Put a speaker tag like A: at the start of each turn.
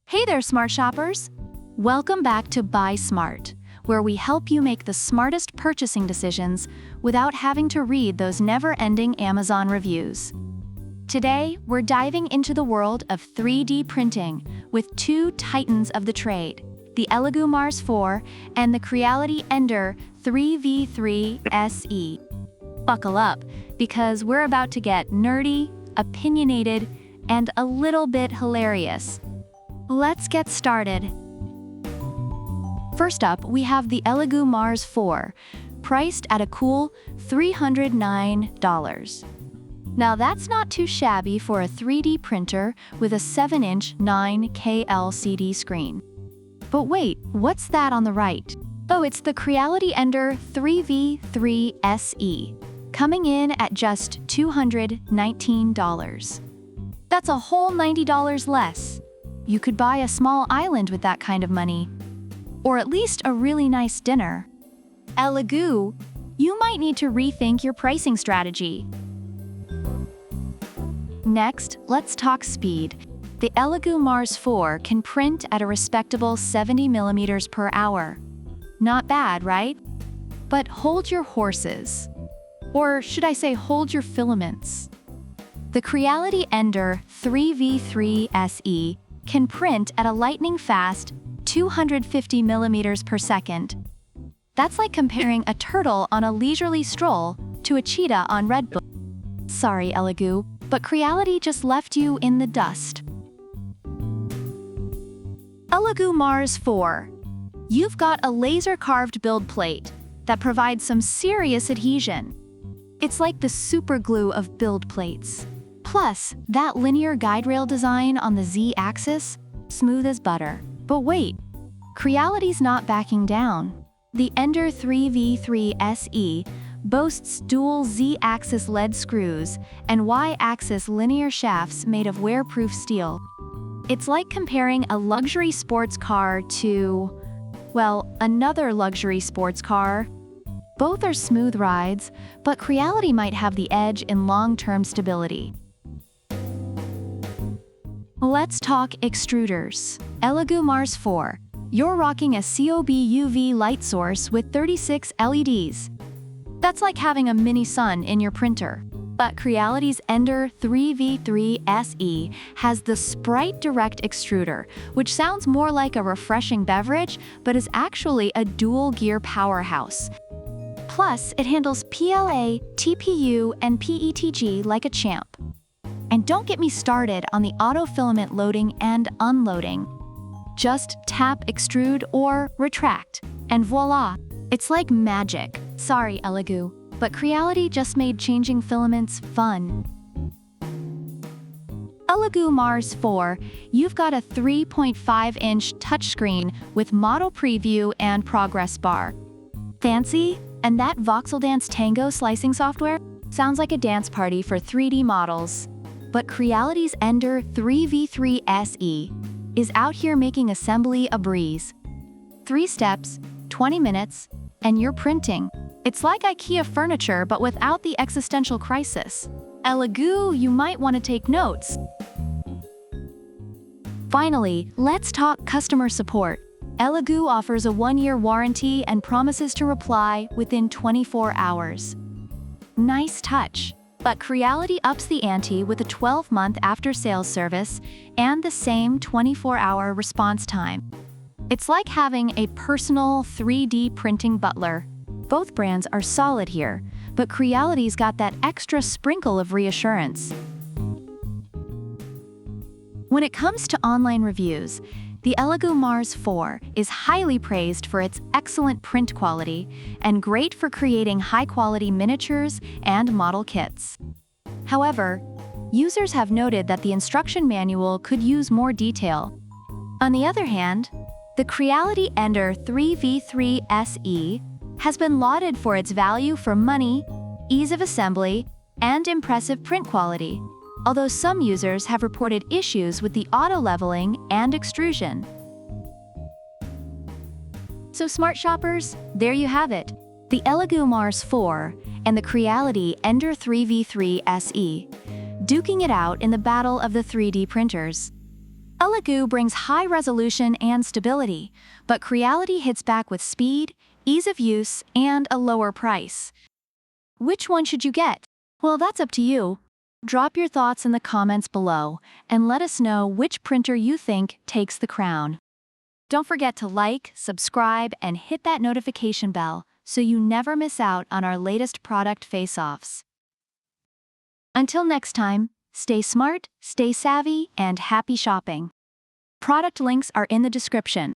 A: Hey there, smart shoppers! Welcome back to Buy Smart, where we help you make the smartest purchasing decisions without having to read those never-ending Amazon reviews. Today, we're diving into the world of 3D printing with two titans of the trade, the ELEGOO Mars 4 and the Creality Ender 3v3 SE. Buckle up, because we're about to get nerdy, opinionated, and a little bit hilarious. Let's get started. First up, we have the ELEGOO Mars 4, priced at a cool $309. Now that's not too shabby for a 3D printer with a 7-inch 9K LCD screen. But wait, what's that on the right? Oh, it's the Creality Ender 3v3 SE, coming in at just $219. That's a whole $90 less. You could buy a small island with that kind of money. Or at least a really nice dinner. ELEGOO, you might need to rethink your pricing strategy. Next, let's talk speed. The ELEGOO Mars 4 can print at a respectable 70 millimeters per hour. Not bad, right? But hold your horses. Or should I say hold your filaments. The Creality Ender 3v3 SE can print at a lightning-fast 250 millimeters per second. That's like comparing a turtle on a leisurely stroll to a cheetah on Red Bull. Sorry, ELEGOO, but Creality just left you in the dust. ELEGOO Mars 4. You've got a laser-carved build plate that provides some serious adhesion. It's like the super glue of build plates. Plus, that linear guide rail design on the Z-axis, smooth as butter. But wait, Creality's not backing down. The Ender 3v3 SE boasts dual Z-axis lead screws and Y-axis linear shafts made of wear-proof steel. It's like comparing a luxury sports car to, well, another luxury sports car. Both are smooth rides, but Creality might have the edge in long-term stability. Let's talk extruders. ELEGOO Mars 4. You're rocking a COB UV light source with 36 LEDs. That's like having a mini sun in your printer. But Creality's Ender 3v3 SE has the Sprite Direct Extruder, which sounds more like a refreshing beverage, but is actually a dual-gear powerhouse. Plus, it handles PLA, TPU, and PETG like a champ. And don't get me started on the auto-filament loading and unloading. Just tap extrude or retract, and voila, it's like magic. Sorry, ELEGOO, but Creality just made changing filaments fun. ELEGOO Mars 4, you've got a 3.5-inch touchscreen with model preview and progress bar. Fancy? And that Voxel Dance Tango slicing software? Sounds like a dance party for 3D models. But Creality's Ender 3v3 SE is out here making assembly a breeze. 3 steps, 20 minutes, and you're printing. It's like IKEA furniture, but without the existential crisis. ELEGOO, you might want to take notes. Finally, let's talk customer support. ELEGOO offers a 1-year warranty and promises to reply within 24 hours. Nice touch. But Creality ups the ante with a 12-month after-sales service and the same 24-hour response time. It's like having a personal 3D printing butler. Both brands are solid here, but Creality's got that extra sprinkle of reassurance. When it comes to online reviews, the ELEGOO Mars 4 is highly praised for its excellent print quality and great for creating high-quality miniatures and model kits. However, users have noted that the instruction manual could use more detail. On the other hand, the Creality Ender 3v3 SE has been lauded for its value for money, ease of assembly, and impressive print quality, although some users have reported issues with the auto-leveling and extrusion. So smart shoppers, there you have it. The ELEGOO Mars 4 and the Creality Ender 3v3 SE, duking it out in the battle of the 3D printers. ELEGOO brings high resolution and stability, but Creality hits back with speed, ease of use, and a lower price. Which one should you get? Well, that's up to you. Drop your thoughts in the comments below, and let us know which printer you think takes the crown. Don't forget to like, subscribe, and hit that notification bell so you never miss out on our latest product face-offs. Until next time, stay smart, stay savvy, and happy shopping. Product links are in the description.